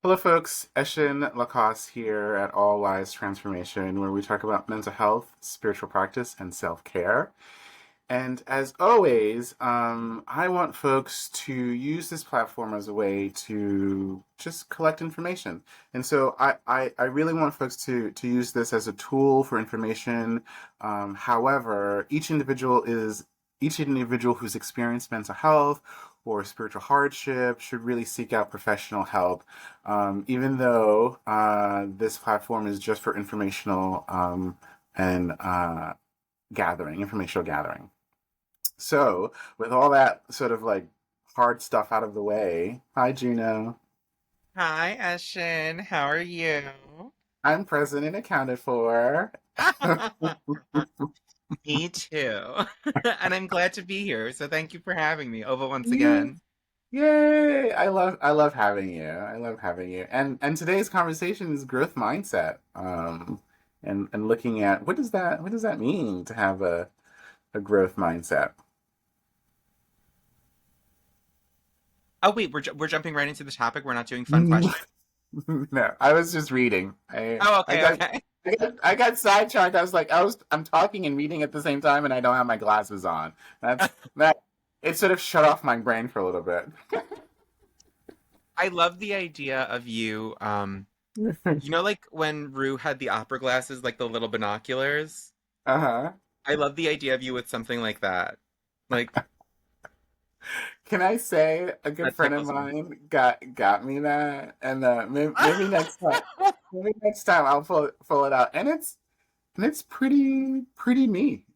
Hello, folks. Eshin Lacoste here at All Wyse Transformation, where we talk about mental health, spiritual practice, and self care. And as always, I want folks to use this platform as a way to just collect information. And so I really want folks to use this as a tool for information. However, each individual who's experienced mental health or spiritual hardship should really seek out professional help, even though this platform is just for and informational gathering. So, with all that sort of like hard stuff out of the way, hi Juno. Hi, Eshin. How are you? I'm present and accounted for. Me too. And I'm glad to be here. So thank you for having me over once Yay! again. Yay! I love having you. I love having you. And today's conversation is growth mindset. And looking at what does that mean to have a growth mindset? Oh, wait, we're jumping right into the topic. We're not doing fun No, questions. I was just reading. Oh, I okay, got okay. I got sidetracked. I'm talking and reading at the same time, and I don't have my glasses on. That it sort of shut off my brain for a little bit. I love the idea of you. Like when Rue had the opera glasses, like the little binoculars. Uh-huh. I love the idea of you with something like that. Like Can I say a good that friend of tickles me. mine got me that, and maybe next time I'll pull it out, and it's pretty me.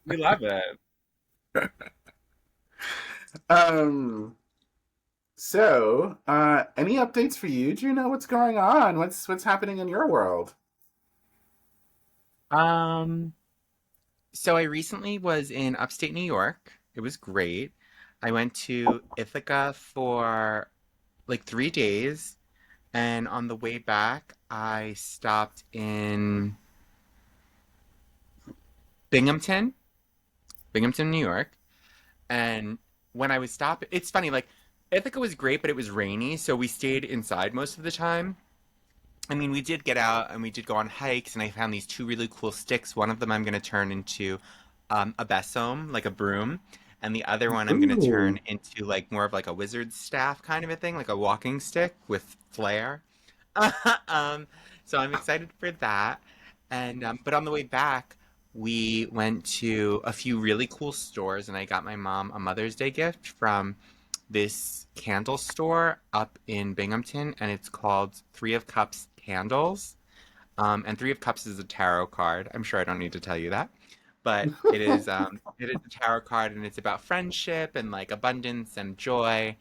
We love it. um. So, any updates for you? Do you know what's going on? What's happening in your world? Um, So I recently was in upstate New York. It was great. I went to Ithaca for like 3 days, and on the way back, I stopped in Binghamton, Binghamton, New York. And when I was stopping, it's funny, like Ithaca was great, but it was rainy, so we stayed inside most of the time. I mean, we did get out and we did go on hikes, and I found these two really cool sticks. One of them I'm going to turn into a besom, like a broom, and the other one I'm going to Ooh. turn into like more of like a wizard's staff kind of a thing, like a walking stick with flair. um, so I'm excited for that. And but on the way back, we went to a few really cool stores, and I got my mom a Mother's Day gift from this candle store up in Binghamton, and it's called Three of Cups Candles. And Three of Cups is a tarot card. I'm sure I don't need to tell you that, but it is a tarot card, and it's about friendship and like abundance and joy.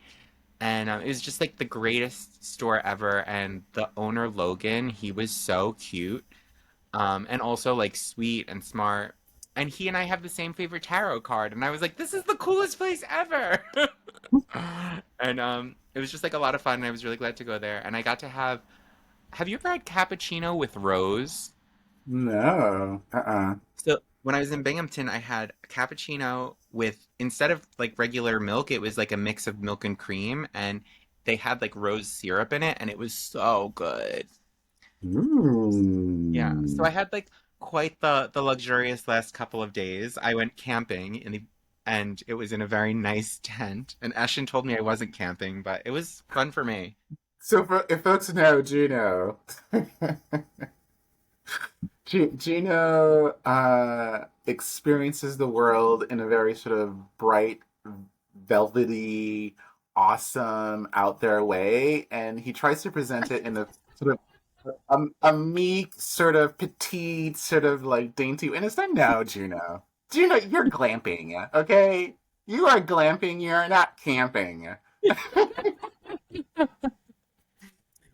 And it was just like the greatest store ever. And the owner Logan, he was so cute, and also like sweet and smart. And he and I have the same favorite tarot card, and I was like, "This is the coolest place ever!" And it was just like a lot of fun. And I was really glad to go there, and I got to have. Have you ever had cappuccino with rose? No. Uh-uh. So when I was in Binghamton, I had a cappuccino with instead of like regular milk, it was like a mix of milk and cream, and they had like rose syrup in it, and it was so good. Yeah. So Ooh. I had like quite the luxurious last couple of days. I went camping and it was in a very nice tent. And Ashton told me I wasn't camping, but it was fun for me. So if folks know Juno, Juno experiences the world in a very sort of bright, velvety, awesome, out there way, and he tries to present it in a sort of a meek, sort of petite, sort of like dainty. And it's like, no, Juno, Juno, you're glamping, okay? You are glamping. You're not camping.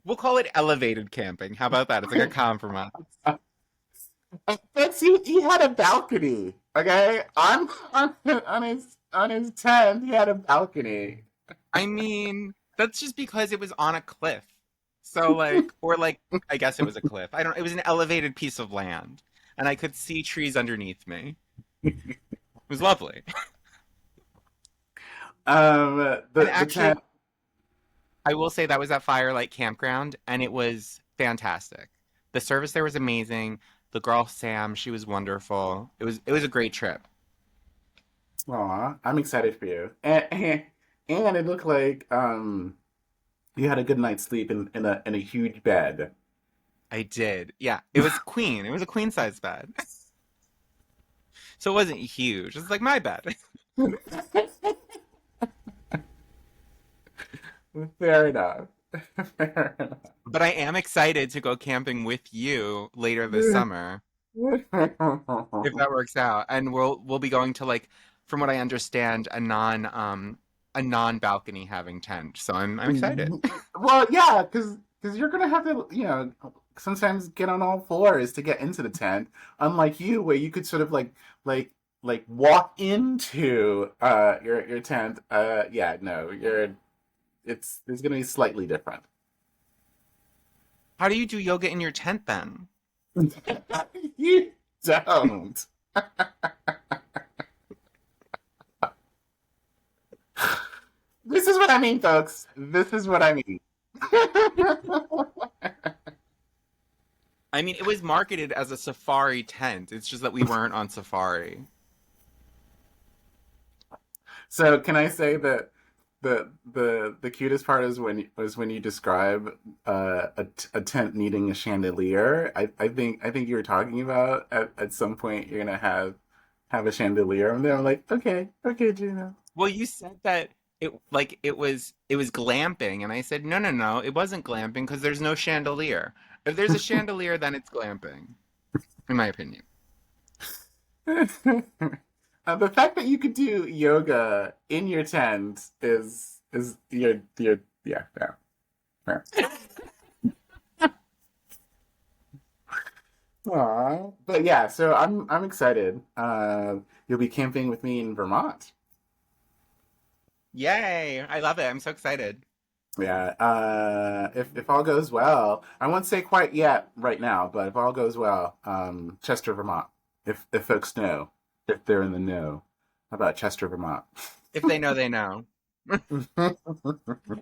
We'll call it elevated camping. How about that? It's like a compromise. But he had a balcony. Okay, on his tent, he had a balcony. I mean, that's just because it was on a cliff. So like, or like, I guess it was a cliff. I don't, it was an elevated piece of land, and I could see trees underneath me. It was lovely. Um, And the actually, tent. I will say that was at Firelight Campground, and it was fantastic. The service there was amazing. The girl Sam, she was wonderful. It was a great trip. Aw, I'm excited for you. And it looked like you had a good night's sleep in a huge bed. I did. Yeah, it was queen. It was a queen size bed. So it wasn't huge. It was like my bed. Fair enough. Fair But I am excited to go camping with you later this summer, if enough. that works out. And we'll be going to like, from what I understand, a non balcony having tent. So I'm excited. Well, yeah, because you're gonna have to, sometimes get on all fours to get into the tent. Unlike you, where you could sort of like walk into your tent. Yeah, no, it's gonna be slightly different. How do you do yoga in your tent then? You don't. This is what I mean, folks. This is what I mean. I mean, it was marketed as a safari tent. It's just that we weren't on safari. So can I say that the cutest part is when you describe a tent needing a chandelier. I think you were talking about at some point you're gonna have a chandelier, and then I'm like, okay, Gina. Well, you said that it was glamping, and I said no, it wasn't glamping because there's no chandelier. If there's a chandelier, then it's glamping, in my opinion. The fact that you could do yoga in your tent is your yeah, yeah, yeah. Aw. But yeah, so I'm excited. You'll be camping with me in Vermont. Yay! I love it. I'm so excited. Yeah. If all goes well, I won't say quite yet right now, but if all goes well, Chester, Vermont. If folks know, if they're in the know about Chester, Vermont. If they know, they know. And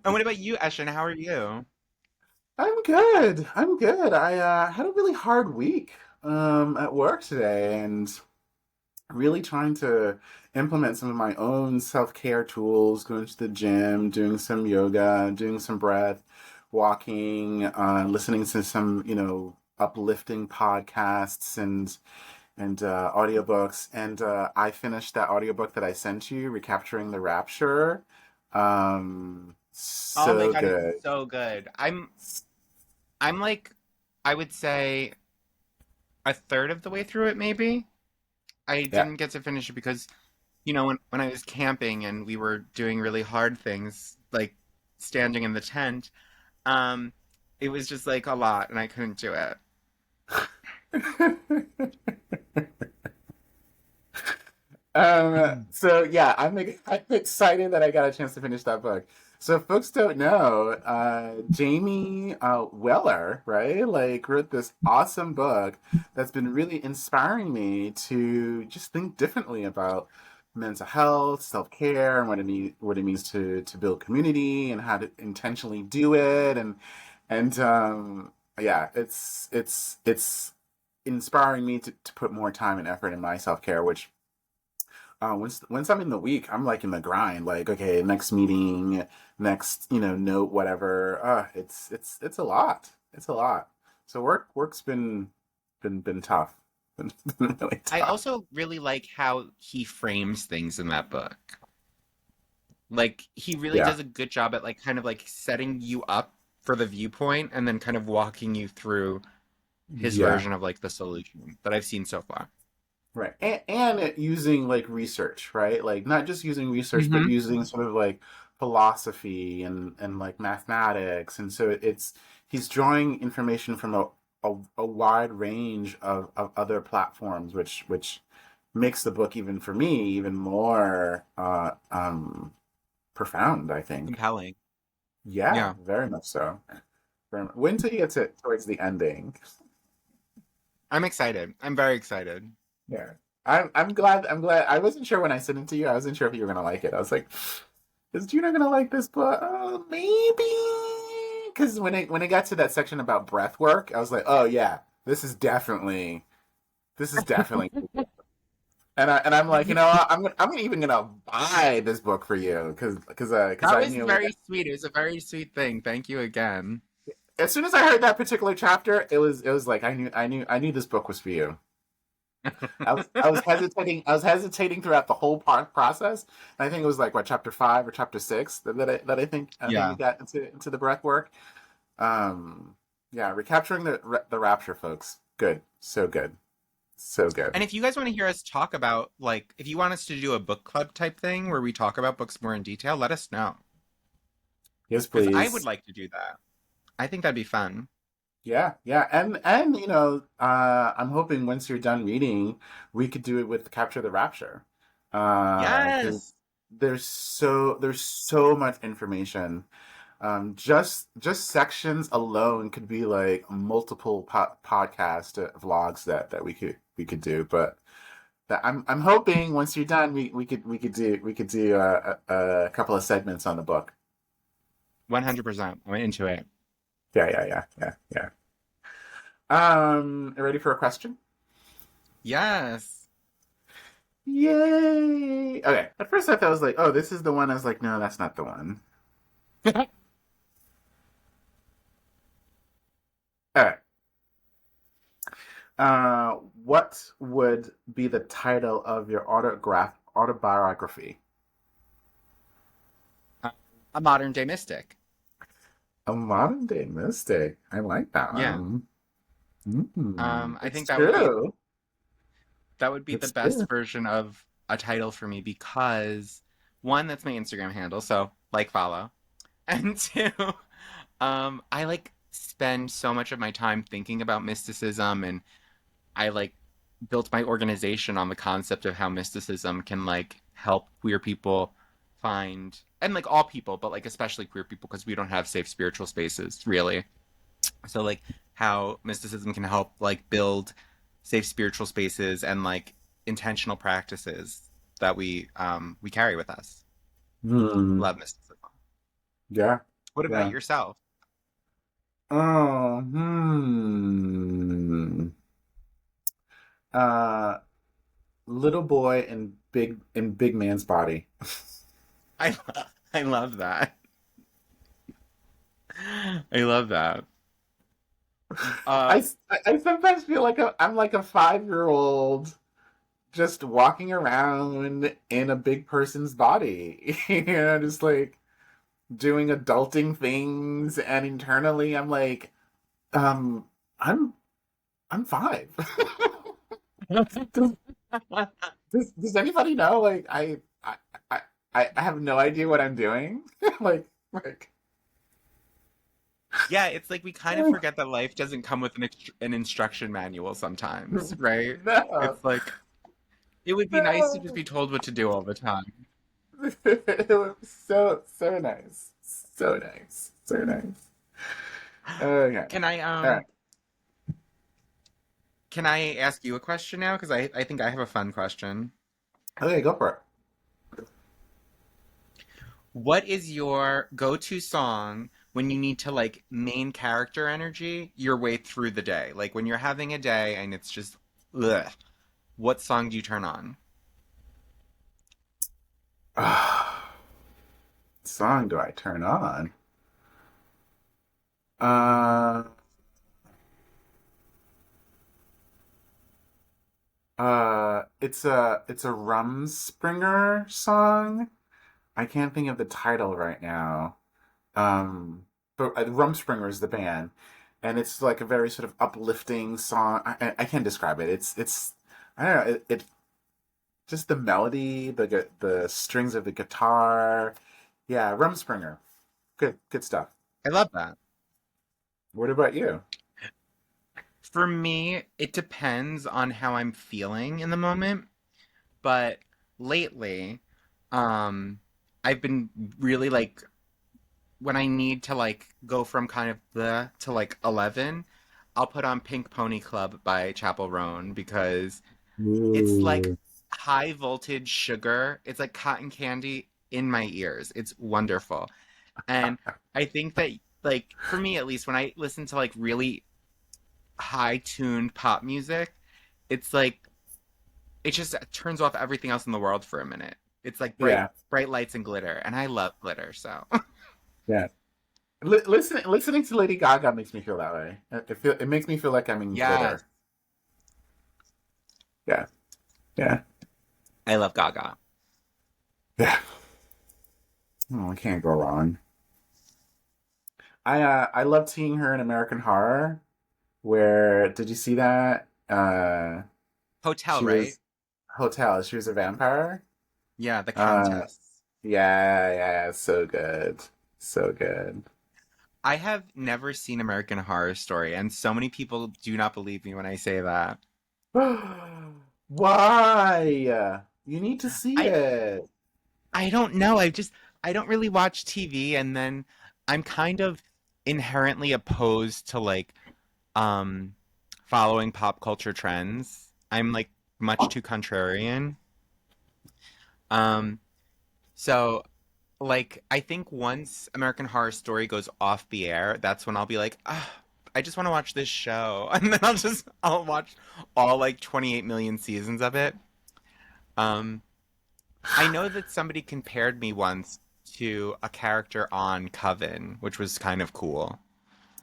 what about you, Eshin? How are you? I'm good. I'm good. I had a really hard week at work today, and really trying to implement some of my own self-care tools, going to the gym, doing some yoga, doing some breath, walking, listening to some, uplifting podcasts and audiobooks. And I finished that audiobook that I sent you, Recapturing the Rapture. Oh my So God, it's good. so good. I'm like, I would say a third of the way through it, maybe. I Yeah. didn't get to finish it because, when I was camping and we were doing really hard things, like standing in the tent, um, it was just like a lot and I couldn't do it. So yeah, I'm excited that I got a chance to finish that book. So if folks don't know, Jamie Weller, right? Like wrote this awesome book that's been really inspiring me to just think differently about mental health, self-care, and what it means to build community and how to intentionally do it and yeah, it's inspiring me to put more time and effort in my self-care, which once I'm in the week, I'm like in the grind. Like, okay, next meeting, next, note, whatever. It's a lot. It's a lot. So work's been tough. Been really I tough. also really like how he frames things in that book. Like he really Yeah. does a good job at like kind of like setting you up for the viewpoint and then kind of walking you through his Yeah. version of like the solution that I've seen so far. Right. And it using like research, right? Like not just using research, but Hmm. using sort of like philosophy and like mathematics. And so he's drawing information from a wide range of other platforms, which makes the book even for me even more profound, I think. Compelling. Yeah, Yeah. very much so. When till you get to towards the ending. I'm excited. I'm very excited. Yeah. I'm glad. I wasn't sure when I sent it to you. I wasn't sure if you were gonna like it. I was like, is Gina gonna like this book? Maybe. because when it got to that section about breath work, I was like, oh yeah, this is definitely. And I'm like, I'm even gonna buy this book for you because That I was knew very sweet. It was a very sweet thing. Thank you again. as soon as I heard that particular chapter, it was like I knew this book was for you. I was hesitating throughout the whole process. And I think it was like what, chapter 5 or chapter 6 that I think you Yeah. got into the breath work. Um, yeah, recapturing the rapture, folks. Good, so good, so good. And if you guys want to hear us talk about, like, if you want us to do a book club type thing where we talk about books more in detail, let us know. Yes, Because I would please. like to do that. I think that'd be fun. Yeah, yeah, and I'm hoping once you're done reading, we could do it with Capture the Rapture, because Yes. there's so much information. Just sections alone could be like multiple podcast vlogs that we could do. But I'm hoping once you're done, we could do a couple of segments on the book. 100%. I'm into it. Yeah, yeah, yeah, yeah, yeah. Ready for a question? Yes. Yay! Okay. At first, I thought I was like, "Oh, this is the one." I was like, "No, that's not the one." All right. What would be the title of your autobiography? Uh, a modern day mystic. A modern day mystic. I like that Yeah. one. I It's think true. that would be the It's best true. version of a title for me because one, that's my Instagram handle, so like follow. And two, I like spend so much of my time thinking about mysticism and I like built my organization on the concept of how mysticism can like help queer people find and like all people, but like especially queer people because we don't have safe spiritual spaces really. So like how mysticism can help like build safe spiritual spaces and like intentional practices that we carry with us. Hmm. Love mysticism. Yeah. What about Yeah. yourself? Oh. Hmm. Uh, little boy in big man's body. I I love that. I love that. Uh, I sometimes feel like I'm like a 5-year old just walking around in a big person's body, just like doing adulting things, and internally I'm like, um, I'm I'm 5. does, does anybody know? Like I I have no idea what I'm doing. like yeah, it's like we kind of forget that life doesn't come with an instruction manual sometimes, right? no. It's like it would be nice to just No. be told what to do all the time. It was so nice. So nice. So nice. Okay. Can I All right. can I ask you a question now? Because I think I have a fun question. Okay, go for What is your go-to song when you need to like main character energy your way through the day? Like when you're having a day and it's just ugh, what song do you turn on? it. Song do I turn on? Uh it's a Rumspringer song. I can't think of the title right now. But Rumspringer is the band, and it's like a very sort of uplifting song. I can't describe it. It's I don't know. It just the melody, the strings of the guitar. Yeah, Rumspringer. Good stuff. I love that. What about you? For me, it depends on how I'm feeling in the moment, but lately, um, I've been really like when I need to like go from kind of the to like 11, I'll put on Pink Pony Club by Chapel Roan because it's like Ooh. high voltage sugar. It's like cotton candy in my ears. It's wonderful. And I think that like for me at least, when I listen to like really high tuned pop music, it's like it just turns off everything else in the world for a minute. It's like Yeah, bright lights and glitter, and I love glitter. So yeah. Listening to Lady Gaga makes me feel that way. It makes me feel like I'm in yes, glitter. Yeah, yeah, I love Gaga. yeah. Oh, I can't go wrong. I loved seeing her in American Horror. Where did you see that? Hotel, She right? was Hotel. She was a vampire. Yeah, the Uh, Countess. yeah, yeah, so good, so good. I have never seen American Horror Story, and so many people do not believe me when I say that. Why? You need to see I it. I don't know. I don't really watch TV, and then I'm kind of inherently opposed to like um following pop culture trends. I'm like much too contrarian. Um so like I think once American Horror Story goes off the air, that's when I'll be like, ah, I just want to watch this show. And then I'll watch all like 28 million seasons of it. Um I know that somebody compared me once to a character on Coven, which was kind of cool.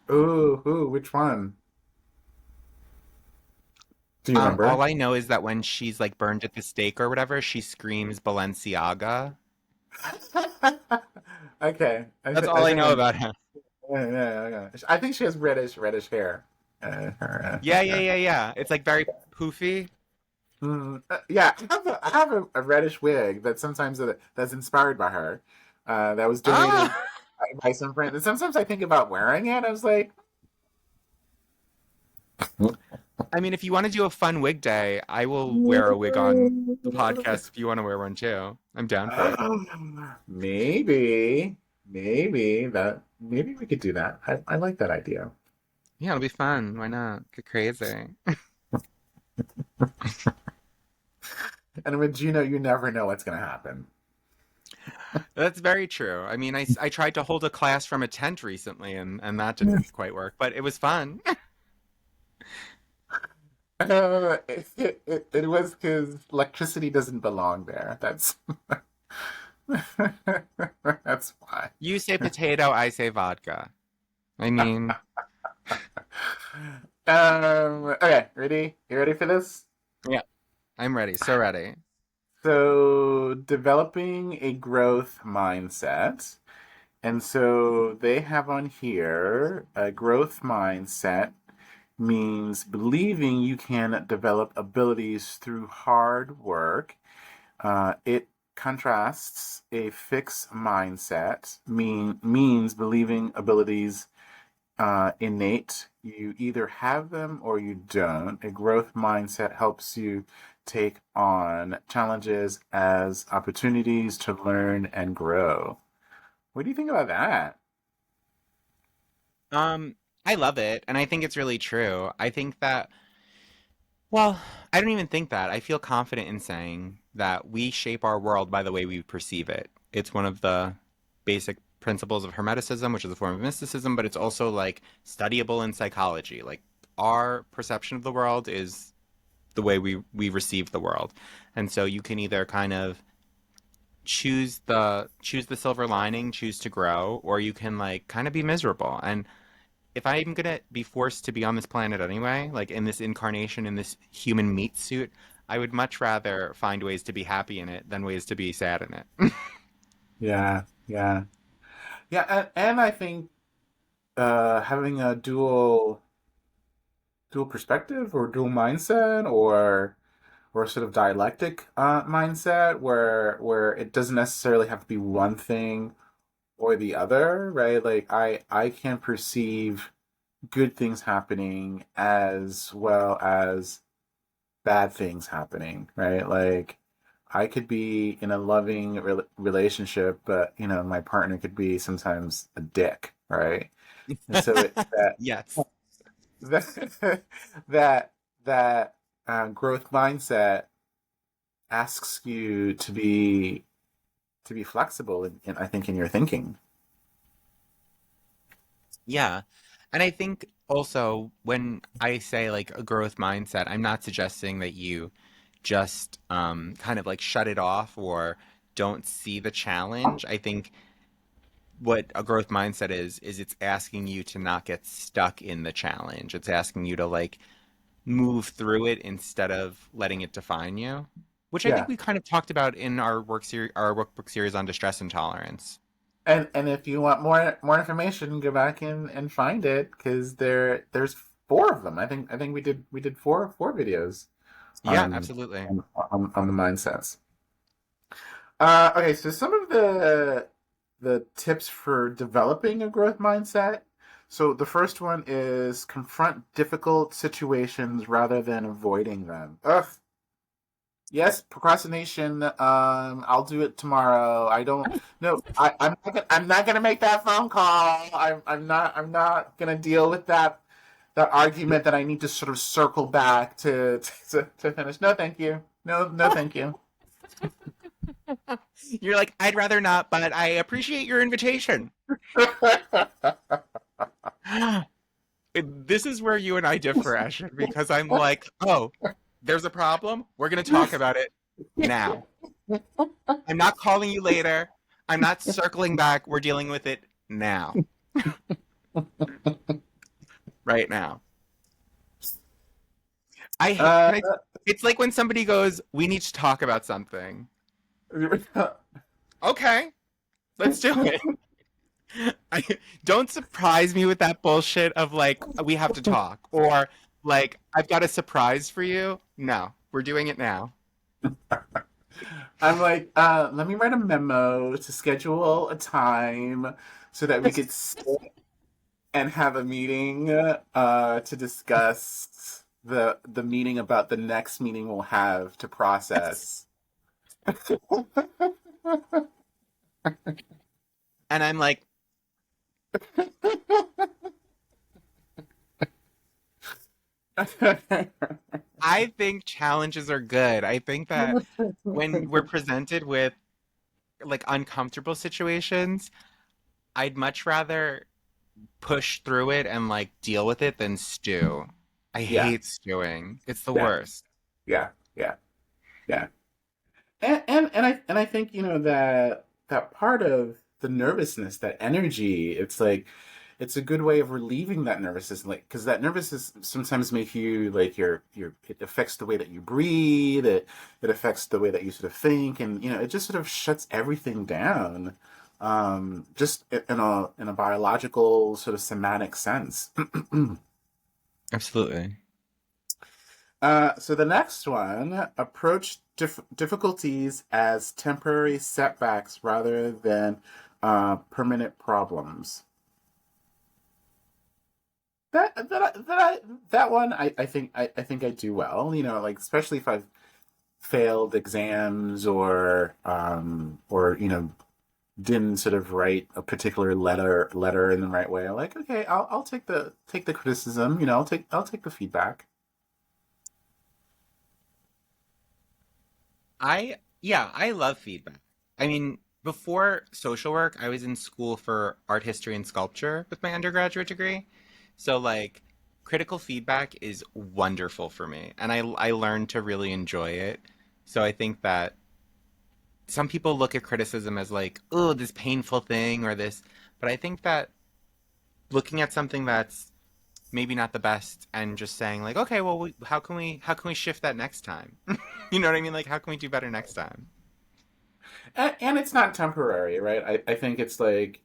Ooh, which one? Do you All remember? I know is that when she's like burned at the stake or whatever, she screams Balenciaga. Okay, That's I all I think know I. about her. Yeah, yeah, yeah. I think she has reddish hair. Yeah, yeah, Yeah. yeah, yeah. It's like very poofy. Yeah, I have a reddish wig that sometimes that's inspired by her. That was donated Ah! by some friend. And sometimes I think about wearing it. I was like, I mean, if you want to do a fun wig day, I will wear a wig on the podcast if you want to wear one too. I'm down for it. maybe, maybe we could do that. I like that idea. Yeah, it'll be fun. Why not? Get crazy. And with Gino, you never know what's gonna happen. That's very true. I mean, I tried to hold a class from a tent recently, and that didn't quite work, but it was fun. It was because electricity doesn't belong there. That's that's why. You say potato, I say vodka. I mean, Okay, ready? You ready for this? yeah, I'm ready. So ready. So, developing a growth mindset. And so they have on here a growth mindset means believing you can develop abilities through hard work. It contrasts a fixed mindset means believing abilities innate. You either have them or you don't. A growth mindset helps you take on challenges as opportunities to learn and grow. What do you think about that? Um, I love it, and I think it's really true. I think that, well, I don't even think that. I feel confident in saying that we shape our world by the way we perceive it. It's one of the basic principles of Hermeticism, which is a form of mysticism, but it's also like studyable in psychology. Like our perception of the world is the way we receive the world. And so you can either kind of choose the silver lining, choose to grow, or you can like kind of be miserable. And if I'm gonna be forced to be on this planet anyway, like in this incarnation, in this human meat suit, I would much rather find ways to be happy in it than ways to be sad in it. Yeah, yeah, yeah, and I think having a dual perspective or dual mindset or sort of dialectic mindset where it doesn't necessarily have to be one thing or the other, right? Like I can perceive good things happening as well as bad things happening, right? Like I could be in a loving relationship, but my partner could be sometimes a dick, right? And so it's that Yes. that that that growth mindset asks you to be flexible in I think in your thinking. Yeah. And I think also when I say like a growth mindset, I'm not suggesting that you just kind of like shut it off or don't see the challenge. I think what a growth mindset is it's asking you to not get stuck in the challenge. It's asking you to like move through it instead of letting it define you, which I think Yeah. we kind of talked about in our our workbook series on distress intolerance. And if you want more information, go back and find it because there's four of them. I think we did four videos Yeah, on absolutely. on the mindsets. Okay, so some of the tips for developing a growth mindset. So the first one is confront difficult situations rather than avoiding them. Ugh. Yes, procrastination. I'll do it tomorrow. I don't. No, I'm not gonna make that phone call. I'm not gonna deal with that argument that I need to sort of circle back to finish. No, thank you. No, no, thank you. You're like, I'd rather not, but I appreciate your invitation. This is where you and I differ, Asher, because I'm like, oh, there's a problem. We're going to talk about it now. I'm not calling you later. I'm not circling back. We're dealing with it now, right now. uh, Can I, it's like when somebody goes, we need to talk about something. Okay, let's do it. I, don't surprise me with that bullshit of like, we have to talk or like, I've got a surprise for you. No, we're doing it now. I'm like, let me write a memo to schedule a time so that we could sit and have a meeting to discuss the meeting about the next meeting we'll have to process. And I'm like, I think challenges are good. I think that when we're presented with like uncomfortable situations, I'd much rather push through it and like deal with it than stew. I Yeah, hate stewing. It's the yeah, worst. yeah, yeah, yeah. And I think that part of the nervousness, that energy, it's like it's a good way of relieving that nervousness, like because that nervousness sometimes make you like it affects the way that you breathe, it affects the way that you sort of think, and it just sort of shuts everything down, just in a biological sort of somatic sense. Absolutely. So the next one, approach difficulties as temporary setbacks rather than permanent problems. That one, I think I do well. Like especially if I've failed exams or didn't sort of write a particular letter in the right way. I'm like, okay, I'll take the criticism. I'll take the feedback. Yeah, I love feedback. I mean, before social work, I was in school for art history and sculpture with my undergraduate degree. So like critical feedback is wonderful for me and I learned to really enjoy it. So I think that some people look at criticism as like, oh, this painful thing or this, but I think that looking at something that's maybe not the best and just saying like, okay, well, how can we shift that next time? You know what I mean? Like, how can we do better next time? And it's not temporary, right? I think it's like,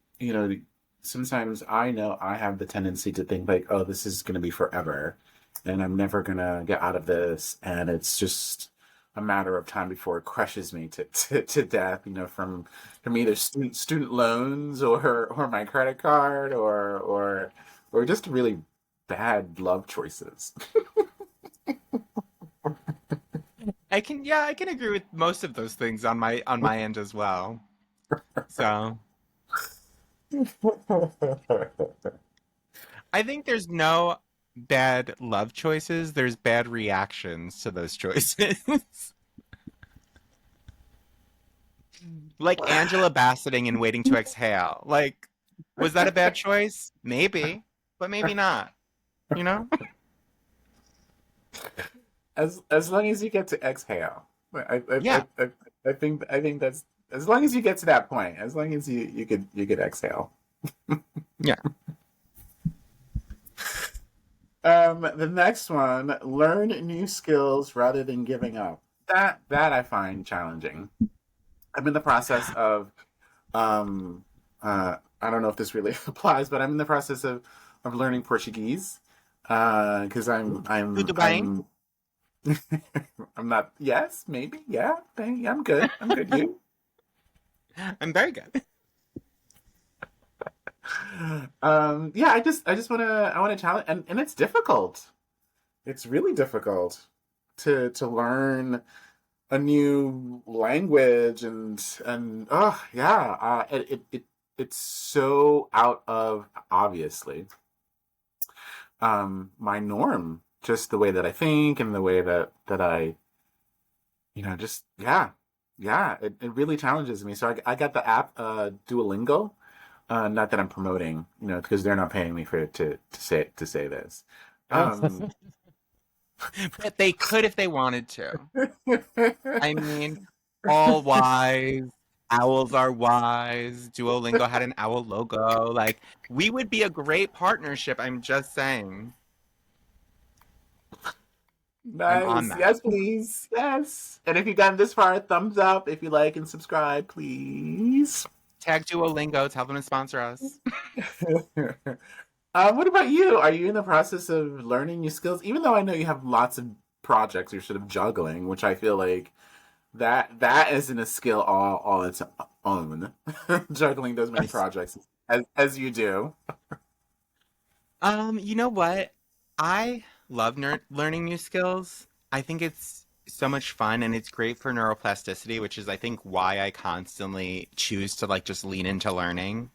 sometimes I know I have the tendency to think like, oh, this is going to be forever and I'm never going to get out of this. And it's just a matter of time before it crushes me to death, from either student loans or my credit card or just really bad love choices. Yeah, I can agree with most of those things on my end as well. So I think there's no bad love choices. There's bad reactions to those choices. Like Angela Bassetting in Waiting to Exhale. Like, Was that a bad choice? Maybe, but maybe not, you know? As long as you get to exhale. Yeah, I think that's as long as you get to that point, as long as you could exhale. yeah. The next one, learn new skills rather than giving up. That I find challenging. I'm in the process of I don't know if this really applies, but I'm in the process of learning Portuguese because Tudo bem? I'm not. Yes, maybe. Yeah, I'm good. I'm good. You? I'm very good. Yeah. I just I want to challenge, and it's difficult. It's really difficult to learn a new language and oh yeah, it's so out of obviously my norm, just the way that I think and the way that I just yeah, it really challenges me. So I got the app Duolingo. Not that I'm promoting, because they're not paying me for to say this. Um, But they could if they wanted to. I mean, all wise, owls are wise. Duolingo had an owl logo. Like, we would be a great partnership. I'm just saying. I'm on nice. that. Yes, please. Yes. And if you've gotten this far, thumbs up. If you like and subscribe, please. Tag Duolingo, tell them to sponsor us. What about you? Are you in the process of learning new skills? Even though I know you have lots of projects you're sort of juggling, which I feel like that isn't a skill all its own. Juggling those many projects as you do. You know what? I love learning new skills. I think it's so much fun and it's great for neuroplasticity, which is I think why I constantly choose to like just lean into learning.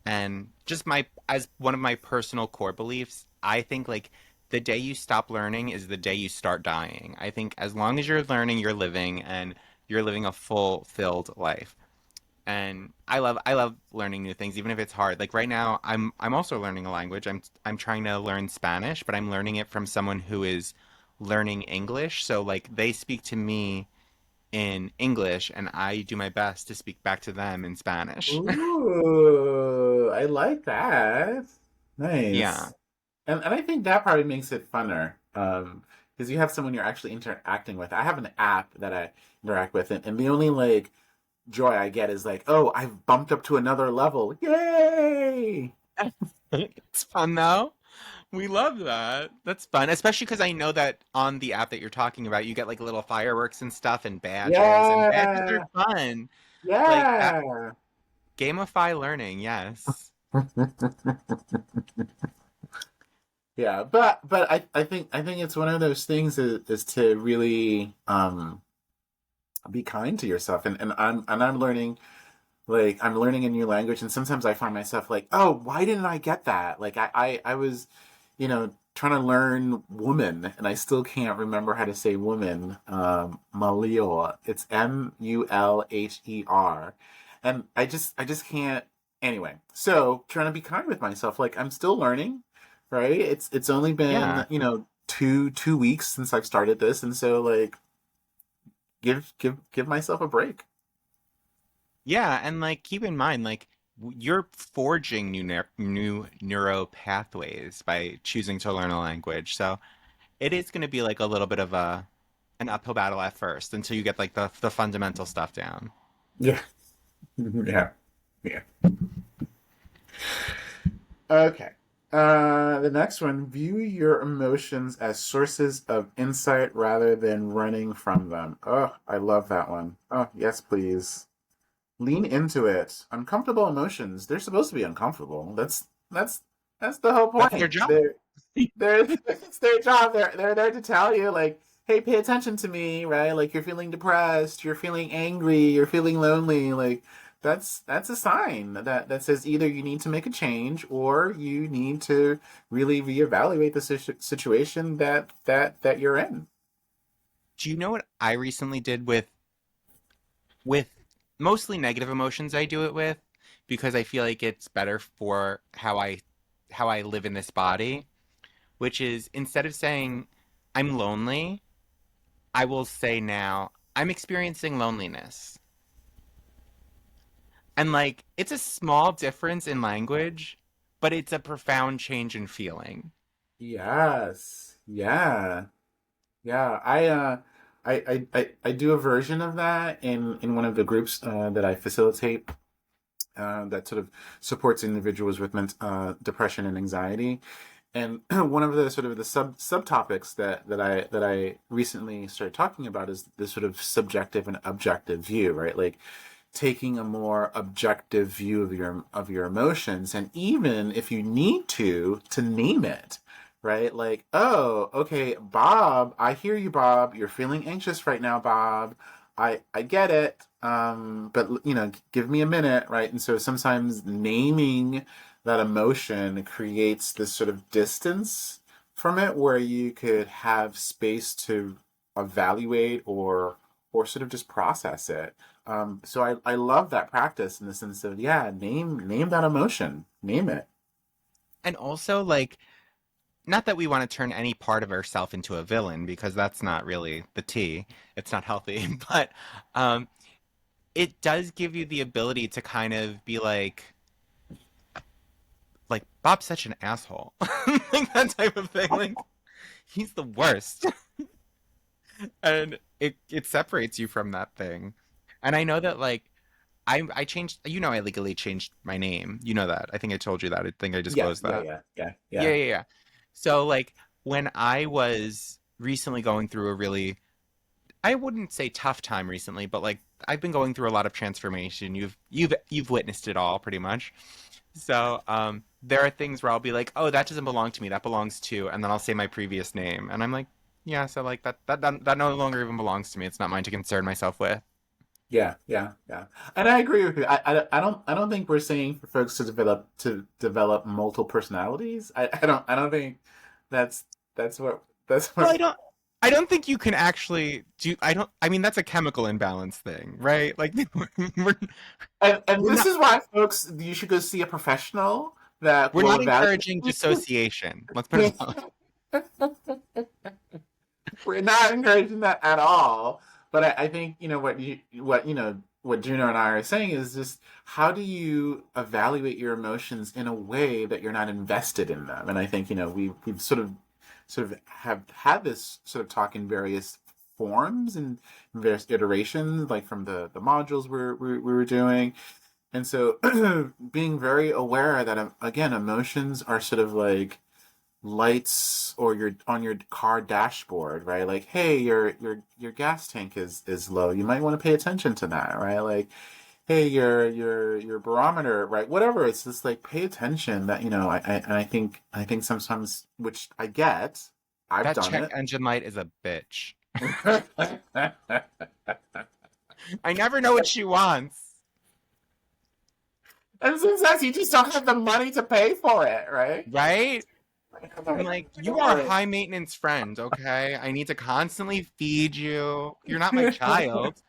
And just my as one of my personal core beliefs, I think like the day you stop learning is the day you start dying. I think as long as you're learning, you're living and you're living a fulfilled life. And I love learning new things even if it's hard. Like right now I'm also learning a language. I'm trying to learn Spanish, but I'm learning it from someone who is learning English. So like they speak to me in English and I do my best to speak back to them in Spanish. Ooh, I like that. Yeah. Nice. And I think that probably makes it funner. Because you have someone you're actually interacting with. I have an app that I interact with, and the only like joy I get is like, oh, I've bumped up to another level. Yay! It's fun though. We love that. That's fun, especially because I know that on the app that you're talking about, you get like little fireworks and stuff and badges are Yeah, fun. Like that yeah. gamify learning, yes. Yeah, but I think it's one of those things is to really be kind to yourself, and I'm learning. Like I'm learning a new language, and sometimes I find myself like, oh, why didn't I get that? Like I was, trying to learn woman, and I still can't remember how to say woman. Malheur. It's Mulher, and I just can't. Anyway, so trying to be kind with myself. Like I'm still learning, right? It's only been Yeah. two weeks since I've started this, and so like give myself a break. Yeah, and like keep in mind like you're forging new neuro pathways by choosing to learn a language. So it is going to be like a little bit of a an uphill battle at first until you get like the fundamental stuff down. Yeah, yeah, yeah. Okay. The next one, view your emotions as sources of insight rather than running from them. Oh, I love that one. Oh, yes, please. Lean into it. Uncomfortable emotions, they're supposed to be uncomfortable. That's the whole That's their point. job. They're it's their job. They're there to tell you like, hey, pay attention to me, right? Like you're feeling depressed, you're feeling angry, you're feeling lonely. Like that's a sign that says either you need to make a change or you need to really reevaluate the situation that you're in. Do you know what I recently did with mostly negative emotions I do it with? because I feel like it's better for how I live in this body, which is instead of saying I'm lonely, I will say now I'm experiencing loneliness. And like it's a small difference in language, but it's a profound change in feeling. Yes. Yeah. Yeah. I do a version of that in one of the groups that I facilitate that sort of supports individuals with depression and anxiety. And one of the sort of the subtopics that I recently started talking about is this sort of subjective and objective view, right? Like taking a more objective view of your emotions, and even if you need to name it, right? Like, oh, okay, Bob, I hear you, Bob. You're feeling anxious right now, Bob. I get it. But give me a minute, right? And so sometimes naming that emotion creates this sort of distance from it where you could have space to evaluate or sort of just process it. So I love that practice in the sense of, yeah, name that emotion. Name it. And also like not that we want to turn any part of ourselves into a villain because that's not really the tea. It's not healthy, but um it does give you the ability to kind of be like Bob's such an asshole. Like that type of thing. Like he's the worst. And it separates you from that thing. And I know that like I changed, I legally changed my name. You know that. I think I told you that. I think I Yeah, disclosed yeah, that. yeah, yeah, Yeah, yeah, yeah, yeah. So like when I was recently going through a really, I wouldn't say tough time recently, but like I've been going through a lot of transformation. You've witnessed it all pretty much. So there are things where I'll be like, oh, that doesn't belong to me. That belongs to, and then I'll say my previous name, and I'm like, yeah, so like that no longer even belongs to me. It's not mine to concern myself with. yeah, yeah, yeah. And I agree with you. I don't think we're saying for folks to develop multiple personalities. I don't think that's that's what. Well, I don't think you can actually do. I mean, that's a chemical imbalance thing, right? Like we're And we're this not is why, folks, you should go see a professional that we're will not evaluate. encouraging dissociation. Let's put it that way. We're not encouraging that at all. But I think what Juno and I are saying is just how do you evaluate your emotions in a way that you're not invested in them? And I think we've sort of have had this sort of talk in various forms and various iterations, like from the modules we were doing. And so being very aware that again, emotions are sort of like lights or your on your car dashboard, right? Like, hey, your gas tank is low. You might want to pay attention to that, right? Like, hey, your barometer, right? Whatever. It's just like pay attention that I think sometimes, which I get, I've That done check it. engine light is a bitch. I never know what she wants, And sometimes you just don't have the money to pay for it, right? right? I'm like, you are a high maintenance friend, okay? I need to constantly feed you. You're not my child.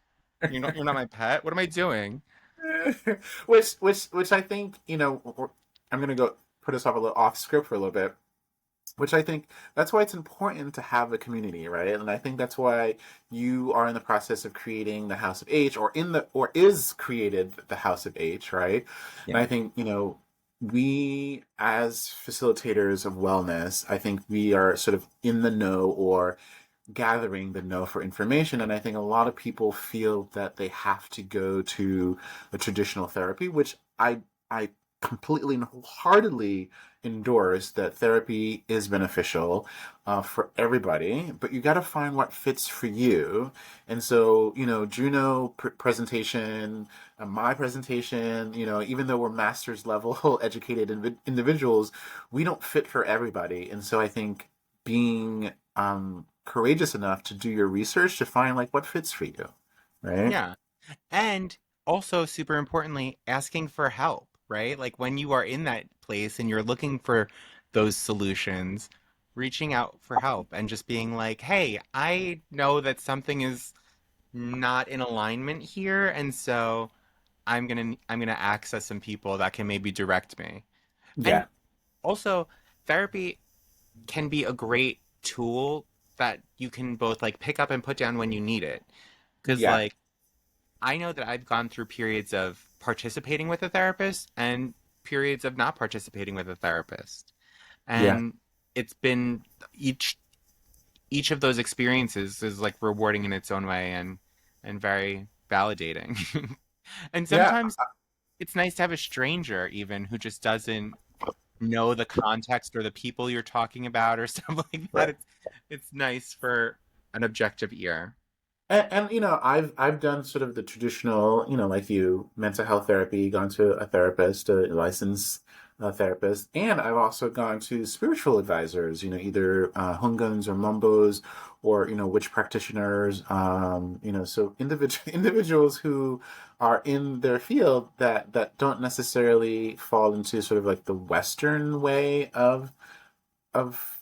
You're not my pet. What am I doing? which I think I'm gonna go put us off a little off script for a little bit. Which I think that's why it's important to have a community, right? And I think that's why you are in the process of creating the House of H, or is created the House of H, right? And Yeah. I think we as facilitators of wellness, I think we are sort of in the know or gathering the know for information. And I think a lot of people feel that they have to go to a traditional therapy, which I completely and wholeheartedly endorse that therapy is beneficial for everybody, but you got to find what fits for you. And so, Juno presentation, my presentation, even though we're master's level educated individuals, we don't fit for everybody. And so I think being courageous enough to do your research to find like what fits for you, right? Yeah. And also, super importantly, asking for help, right? Like when you are in that place and you're looking for those solutions, reaching out for help and just being like, hey, I know that something is not in alignment here. And so I'm gonna access some people that can maybe direct me. And Yeah, also, therapy can be a great tool that you can both like pick up and put down when you need it. Because yeah, like I know that I've gone through periods of participating with a therapist and periods of not participating with a therapist. yeah, And it's been each each of those experiences is like rewarding in its own way and very validating. And yeah. sometimes it's nice to have a stranger even who just doesn't know the context or the people you're talking about or stuff like that. Right. It's nice for an objective ear. And I've done sort of the traditional, like you, mental health therapy, gone to a therapist, a licensed therapist, and I've also gone to spiritual advisors, either Hunguns or Mumbos, or witch practitioners, so individuals who are in their field that don't necessarily fall into sort of like the Western way of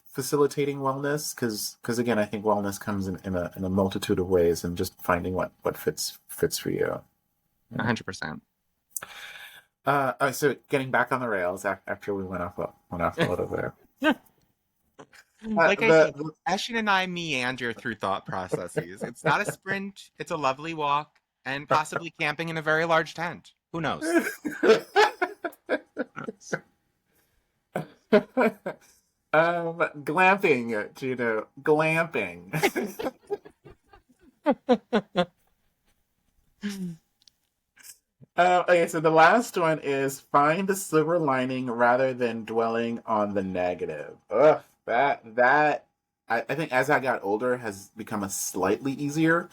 facilitating wellness, because again, I think wellness comes in a multitude of ways, and just finding what fits for you. Yeah. 100%. So getting back on the rails after we went off a little there. Like I said, The Ashley and I meander through thought processes. It's not a sprint, it's a lovely walk, and possibly camping in a very large tent. Who knows? Glamping, Juno, glamping. Okay, so the last one is find the silver lining rather than dwelling on the negative. Ugh, that I think as I got older has become a slightly easier,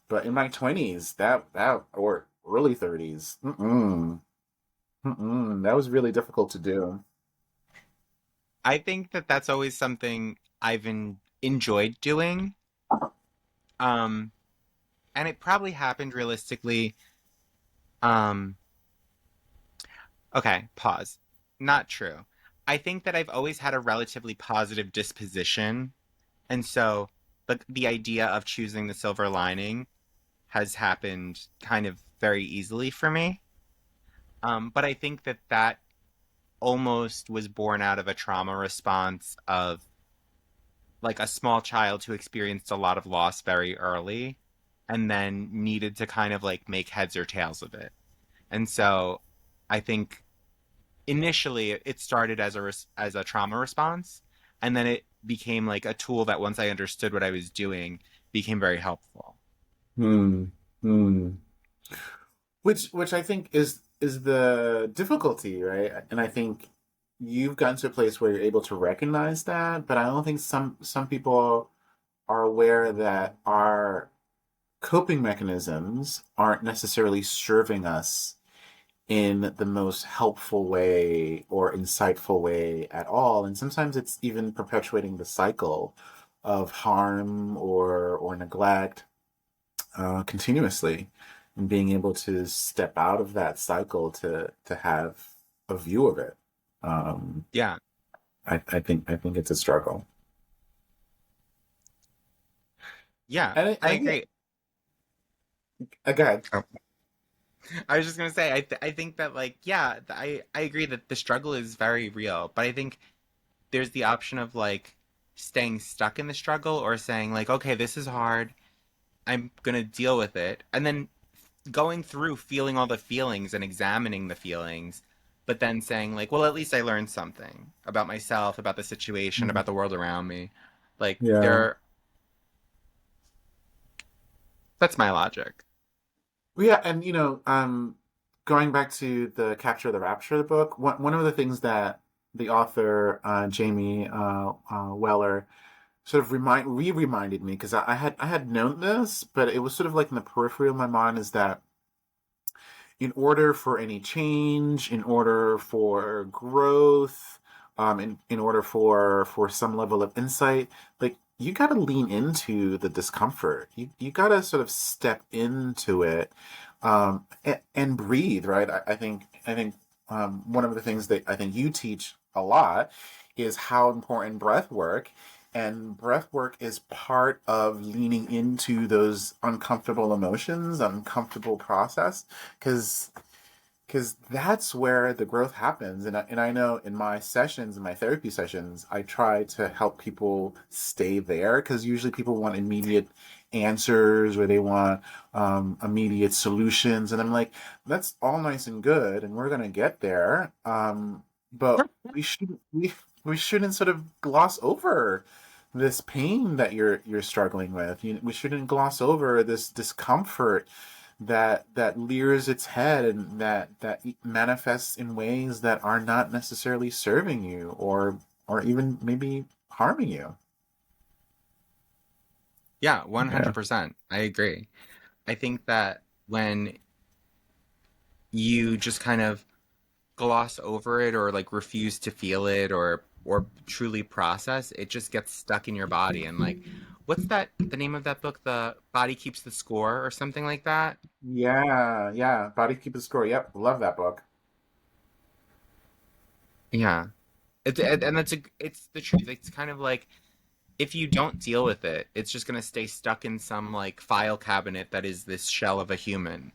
but in my 20s, that or early 30s, that was really difficult to do. I think that that's always something enjoyed doing. Um, and it probably happened realistically. Um, okay, pause. Not true. I think that I've always had a relatively positive disposition. And so the idea of choosing the silver lining has happened kind of very easily for me. But I think that that almost was born out of a trauma response of like a small child who experienced a lot of loss very early and then needed to kind of like make heads or tails of it. And so I think initially it started as as a trauma response, and then it became like a tool that once I understood what I was doing became very helpful. Hmm. Hmm. Which I think is the difficulty, right? And I think you've gotten to a place where you're able to recognize that, but I don't think some people are aware that our coping mechanisms aren't necessarily serving us in the most helpful way or insightful way at all. And sometimes it's even perpetuating the cycle of harm or neglect continuously, and being able to step out of that cycle to have a view of it. Um, Yeah, I think it's a struggle, yeah, and I again, agree. again, Oh. I was just gonna say, I think that like, yeah, I agree that the struggle is very real, but I think there's the option of like staying stuck in the struggle or saying like, okay, this is hard. I'm gonna deal with it, and then going through feeling all the feelings and examining the feelings, but then saying like, well, at least I learned something about myself, about the situation, about the world around me. Like yeah. there, that's my logic. Well, yeah, and going back to the Capture the Rapture book, one of the things that the author Jamie Weller sort of reminded me, because I had known this, but it was sort of like in the periphery of my mind, is that in order for any change, in order for growth, in order for some level of insight, like you got to lean into the discomfort. You got to sort of step into it, and breathe. Right. I think one of the things that I think you teach a lot is how important breath work. And breath work is part of leaning into those uncomfortable emotions, uncomfortable process, because because that's where the growth happens. And I know in my sessions, in my therapy sessions, I try to help people stay there because usually people want immediate answers or they want immediate solutions. And I'm like, that's all nice and good, and we're gonna get there. But we shouldn't sort of gloss over this pain that you're struggling with. We shouldn't gloss over this discomfort that leers its head and that manifests in ways that are not necessarily serving you or even maybe harming you. Yeah, Yeah. 100%. I agree. I think that when you just kind of gloss over it or like refuse to feel it or truly process, it just gets stuck in your body and like what's that the name of that book? The Body Keeps the Score or something like that? Yeah, yeah. Body Keep the Score. Yep, love that book. Yeah. And that's it's the truth. It's kind of like if you don't deal with it, it's just gonna stay stuck in some like file cabinet that is this shell of a human.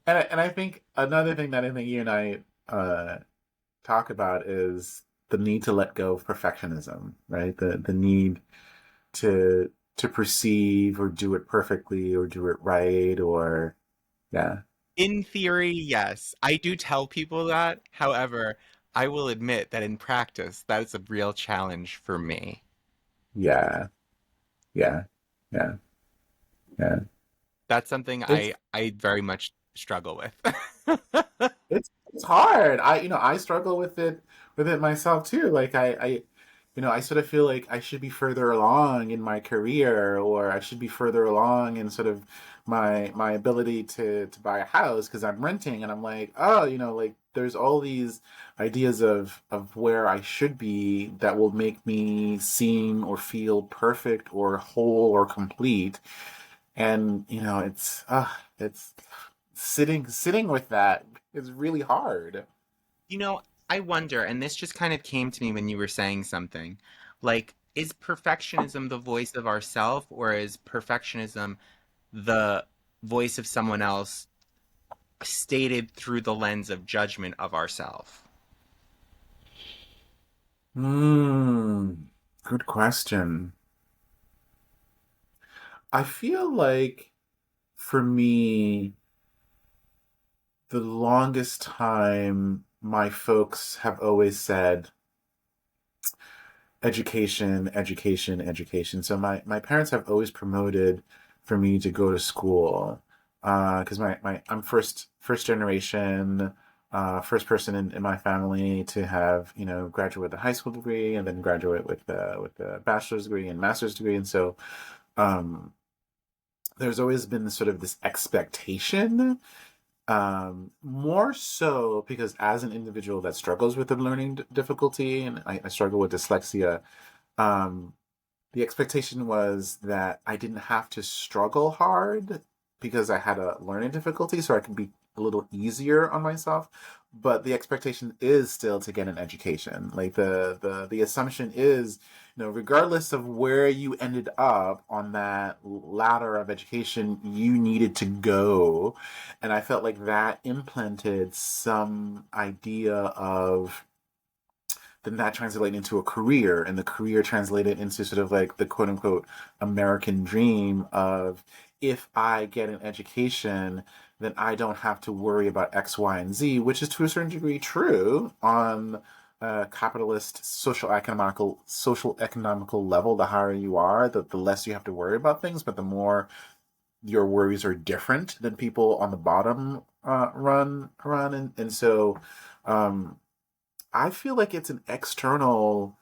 And I think another thing that I think you and I talk about is the need to let go of perfectionism, right? The need to perceive or do it perfectly or do it right or yeah. In theory, yes. I do tell people that. However, I will admit that in practice, that is a real challenge for me. Yeah. Yeah. Yeah. Yeah. That's something It's I very much struggle with. it's hard. I struggle with it myself too. Like I sort of feel like I should be further along in my career or I should be further along in sort of my ability to buy a house because I'm renting and I'm like, oh, like there's all these ideas of where I should be that will make me seem or feel perfect or whole or complete. And it's sitting with that is really hard. You know, I wonder, and this just kind of came to me when you were saying something, like, is perfectionism the voice of ourself, or is perfectionism the voice of someone else stated through the lens of judgment of ourself? Hmm. Good question. I feel like for me, the longest time my folks have always said education, education, education. So my parents have always promoted for me to go to school. Because I'm first generation, first person in my family to have, graduate with a high school degree and then graduate with a bachelor's degree and master's degree. And so um there's always been sort of this expectation, more so because as an individual that struggles with a learning difficulty, and I struggle with dyslexia, um, the expectation was that I didn't have to struggle hard because I had a learning difficulty, so I could be a little easier on myself. But the expectation is still to get an education. Like the assumption is, regardless of where you ended up on that ladder of education, you needed to go. And I felt like that implanted some idea of then that translated into a career and the career translated into sort of like the quote unquote American dream of if I get an education, then I don't have to worry about X, Y, and Z, which is to a certain degree true on a capitalist social economical level. The higher you are, the less you have to worry about things, but the more your worries are different than people on the bottom run and so um I feel like it's an external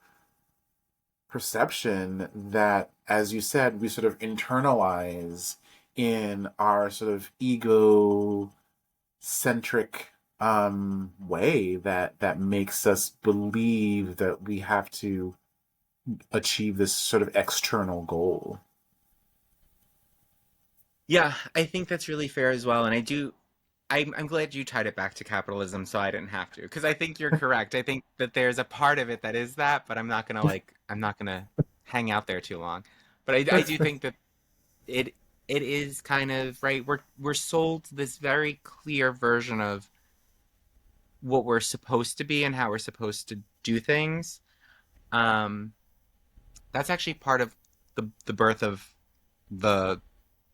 perception that, as you said, we sort of internalize in our sort of ego centric way that makes us believe that we have to achieve this sort of external goal. Yeah, I think that's really fair as well. And I'm glad you tied it back to capitalism so I didn't have to. Because I think you're correct. I think that there's a part of it that is that, but I'm not gonna hang out there too long. But I do think that it it is kind of right. We're sold this very clear version of what we're supposed to be and how we're supposed to do things. Um, that's actually part of the birth of the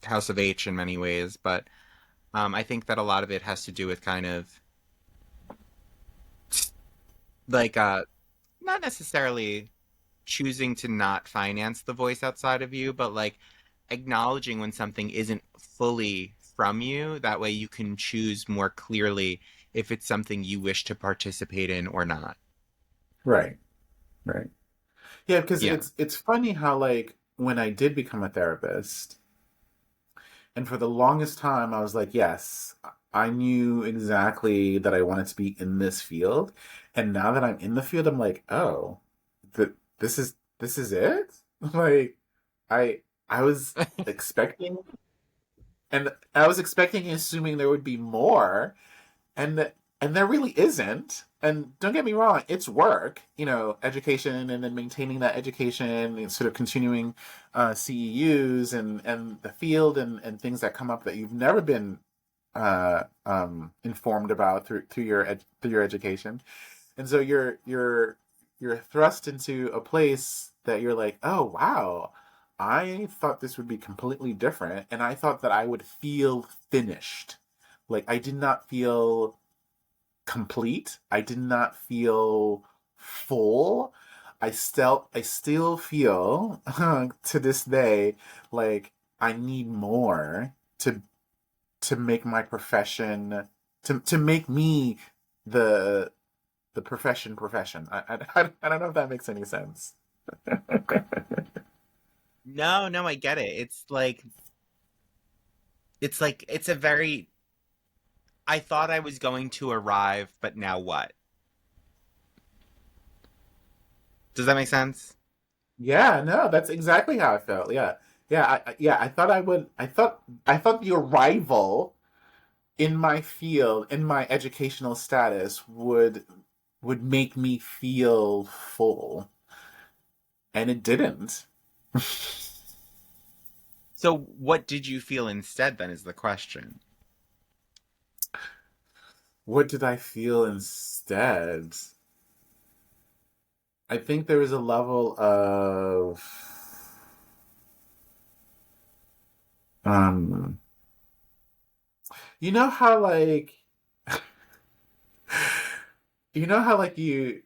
House of H in many ways, but I think that a lot of it has to do with kind of like not necessarily choosing to not finance the voice outside of you, but like acknowledging when something isn't fully from you. That way you can choose more clearly if it's something you wish to participate in or not. Right, right. Yeah, because Yeah. it's funny how like when I did become a therapist, and for the longest time I was like, yes, I knew exactly that I wanted to be in this field, and now that I'm in the field, I'm like, oh, this is it? Like, I I was expecting, and I was expecting and assuming there would be more, and there really isn't. And don't get me wrong, it's work, education, and then maintaining that education and sort of continuing CEUs and the field and things that come up that you've never been informed about through your education. And so you're thrust into a place that you're like, oh wow, I thought this would be completely different, and I thought that I would feel finished. Like I did not feel complete. I did not feel full. I still feel to this day like I need more to make my profession, to make me the profession. I don't know if that makes any sense. No, no, I get it. It's like it's a very I thought I was going to arrive, but now what? Does that make sense? Yeah, no, that's exactly how I felt. Yeah. Yeah, I thought I would I thought the arrival in my field, in my educational status would make me feel full, and it didn't. So what did you feel instead then is the question. What did I feel instead? I think there was a level of um you know how like you,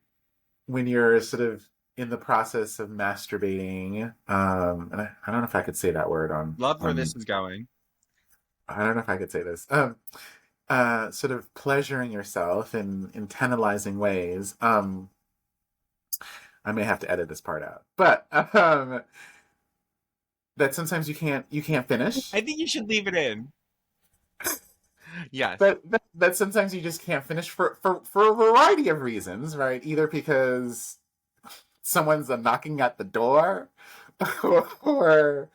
when you're sort of in the process of masturbating, and I don't know if I could say that word Love where on this is going. I don't know if I could say this. Sort of pleasuring yourself in tantalizing ways. I may have to edit this part out, but that sometimes you can't finish. I think you should leave it in. Yes. That sometimes you just can't finish for a variety of reasons, right? Either because someone's knocking at the door, or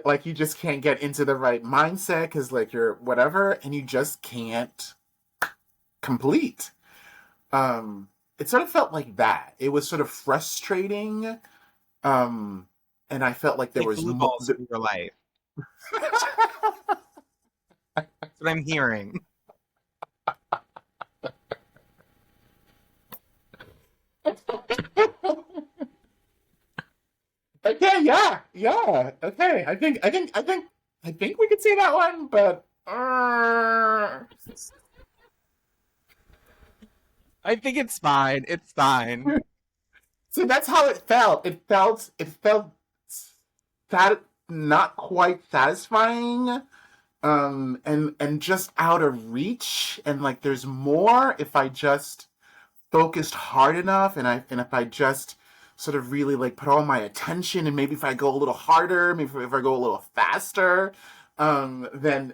like you just can't get into the right mindset because like you're whatever, and you just can't complete. It sort of felt like that. It was sort of frustrating, um, and I felt like there Like was blue more. balls for your life. That's what I'm hearing. Okay, yeah, yeah. Okay, I think we could say that one, but I think it's fine. It's fine. so that's how it felt. It felt that not quite satisfying, and just out of reach. And like, there's more if I just focused hard enough, and if I just sort of really like put all my attention, and maybe if I go a little harder, maybe if I go a little faster, then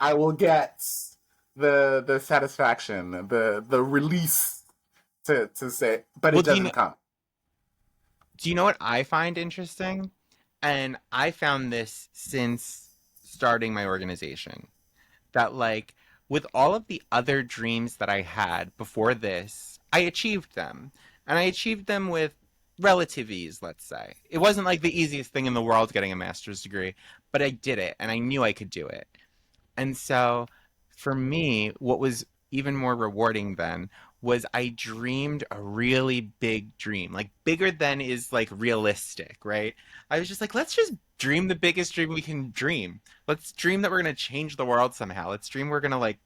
I will get the satisfaction, the release to say, but Well, it do you doesn't know come. do you know what I find interesting? And I found this since starting my organization. That like with all of the other dreams that I had before this, I achieved them. And I achieved them with relative ease, let's say. It wasn't like the easiest thing in the world getting a master's degree, but I did it and I knew I could do it. And so for me, what was even more rewarding then was I dreamed a really big dream, like bigger than is like realistic, right? I was just like, let's just dream the biggest dream we can dream. Let's dream that we're going to change the world somehow. Let's dream we're going to like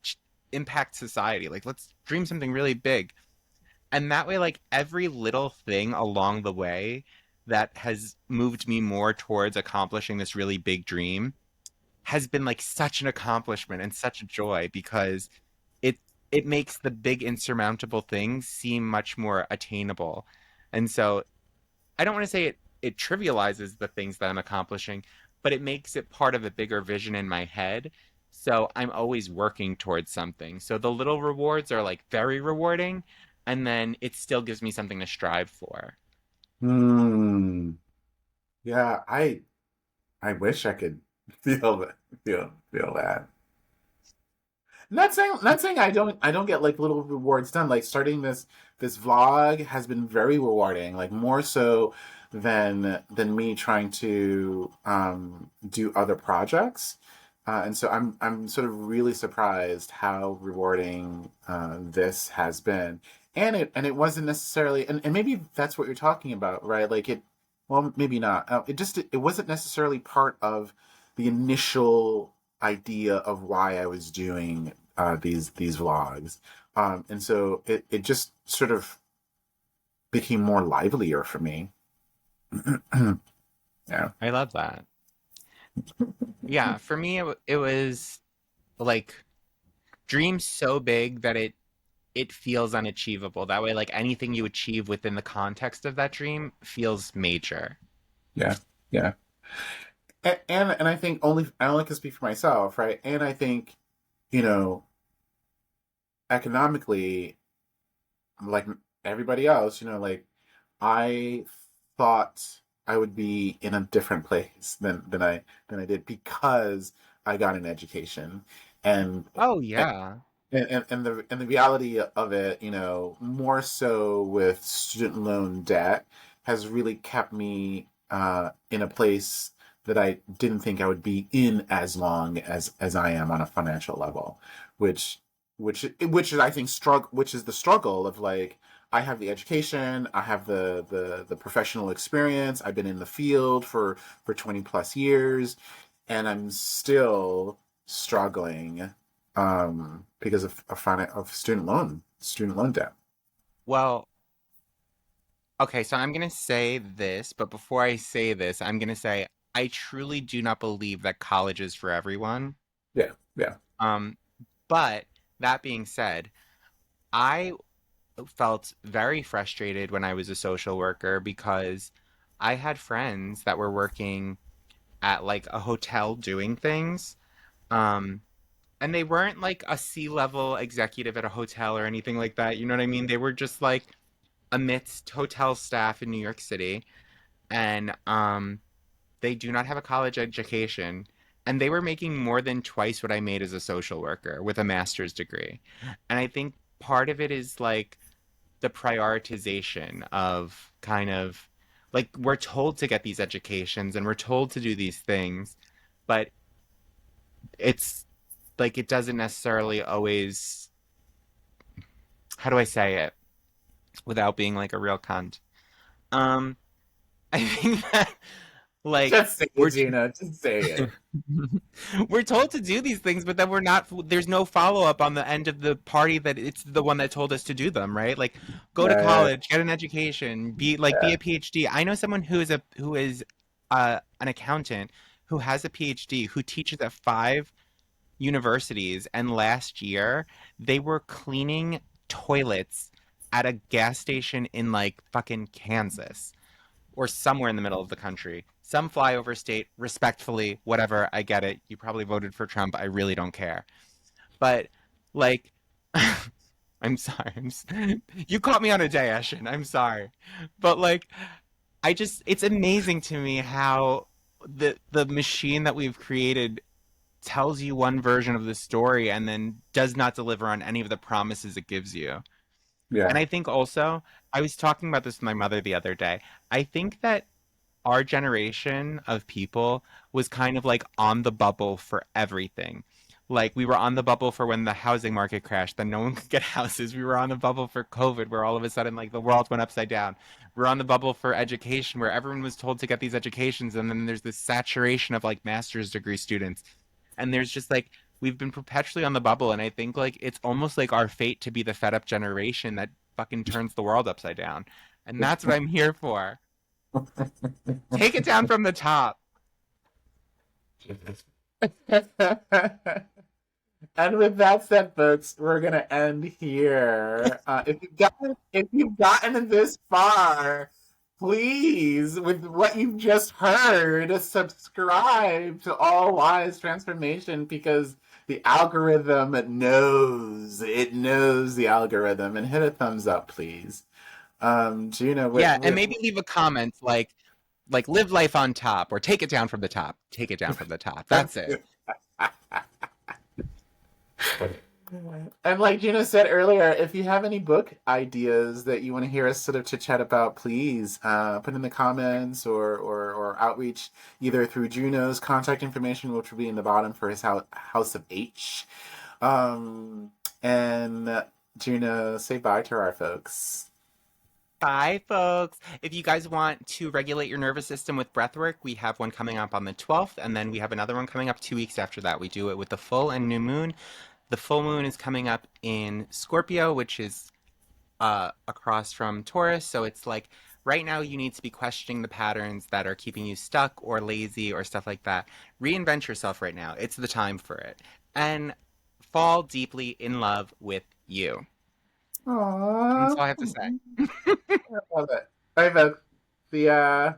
impact society. Like, let's dream something really big. And that way, like every little thing along the way that has moved me more towards accomplishing this really big dream has been like such an accomplishment and such a joy because it it makes the big insurmountable things seem much more attainable. And so I don't want to say it trivializes the things that I'm accomplishing, but it makes it part of a bigger vision in my head. So I'm always working towards something. So the little rewards are like very rewarding, and then it still gives me something to strive for. Hmm. Yeah, I wish I could feel that feel that. Not saying I don't get like little rewards done. Like starting this vlog has been very rewarding, like more so than me trying to do other projects. And so I'm sort of really surprised how rewarding this has been. And it wasn't necessarily, and maybe that's what you're talking about, right? Like it, well, maybe not. It wasn't necessarily part of the initial idea of why I was doing these vlogs, and so it just sort of became more livelier for me. Yeah, I love that. Yeah, for me, it was like dreams so big that it feels unachievable. That way, like anything you achieve within the context of that dream feels major. yeah, yeah. And I think I only can speak for myself, right? And I think you know economically, like everybody else, like I thought I would be in a different place than I did because I got an education, and Oh yeah. and the reality of it, more so with student loan debt, has really kept me in a place that I didn't think I would be in as long as I am on a financial level, which which is I think which is the struggle of like I have the education, I have the professional experience, I've been in the field for 20 plus years, and I'm still struggling because of student loan debt. Well, okay, so I'm gonna say this, but before I say this, I'm gonna say I truly do not believe that college is for everyone. Yeah, yeah, Um, but that being said, I felt very frustrated when I was a social worker because I had friends that were working at like a hotel doing things. Um, and they weren't like a C-level executive at a hotel or anything like that. You know what I mean? They were just like amidst hotel staff in New York City, and they do not have a college education. And they were making more than twice what I made as a social worker with a master's degree. And I think part of it is like the prioritization of kind of like we're told to get these educations and we're told to do these things, but it's like it doesn't necessarily always, how do I say it without being like a real cunt? Um, I think that like just say it, we're Gina. Just say it. we're told to do these things, but then we're not. There's no follow up on the end of the party that it's the one that told us to do them, right? Like, go to Right. college, get an education, be Yeah. a PhD. I know someone who is an accountant who has a PhD who teaches at 5 universities, and last year they were cleaning toilets at a gas station in like fucking Kansas or somewhere in the middle of the country. Some flyover state, respectfully, whatever, I get it. You probably voted for Trump. I really don't care. But, like, I'm sorry. You caught me on a day, Eshin. I'm sorry. But, like, it's amazing to me how the machine that we've created tells you one version of the story and then does not deliver on any of the promises it gives you. And Yeah. I think also, I was talking about this with my mother the other day. I think that our generation of people was kind of like on the bubble for everything. Like we were on the bubble for when the housing market crashed, then no one could get houses. We were on the bubble for COVID, where all of a sudden like the world went upside down. We're on the bubble for education, where everyone was told to get these educations, and then there's this saturation of like master's degree students. And there's just like we've been perpetually on the bubble, and I think like it's almost like our fate to be the fed up generation that fucking turns the world upside down. And that's what I'm here for. Take it down from the top. And with that said, folks, we're gonna end here. If you've gotten this far, please, with what you've just heard, subscribe to All Wise Transformation because the algorithm knows it knows the algorithm, and hit a thumbs up, please. Gina, Yeah, and maybe leave a comment like live life on top or take it down from the top. Take it down from the top. That's it. And like Gina said earlier, if you have any book ideas that you want to hear us sort of chit chat about, please put in the comments or outreach either through Juno's contact information, which will be in the bottom for his House of H. And Juno, say bye to our folks. Bye, folks. If you guys want to regulate your nervous system with breath work, we have one coming up on the 12th, and then we have another one coming up 2 weeks after that. We do it with the full and new moon. The full moon is coming up in Scorpio, which is across from Taurus. So it's like right now you need to be questioning the patterns that are keeping you stuck or lazy or stuff like that. Reinvent yourself right now. It's the time for it. And fall deeply in love with you. And that's Aww. all I have to say. I love it. Bye, folks. See ya.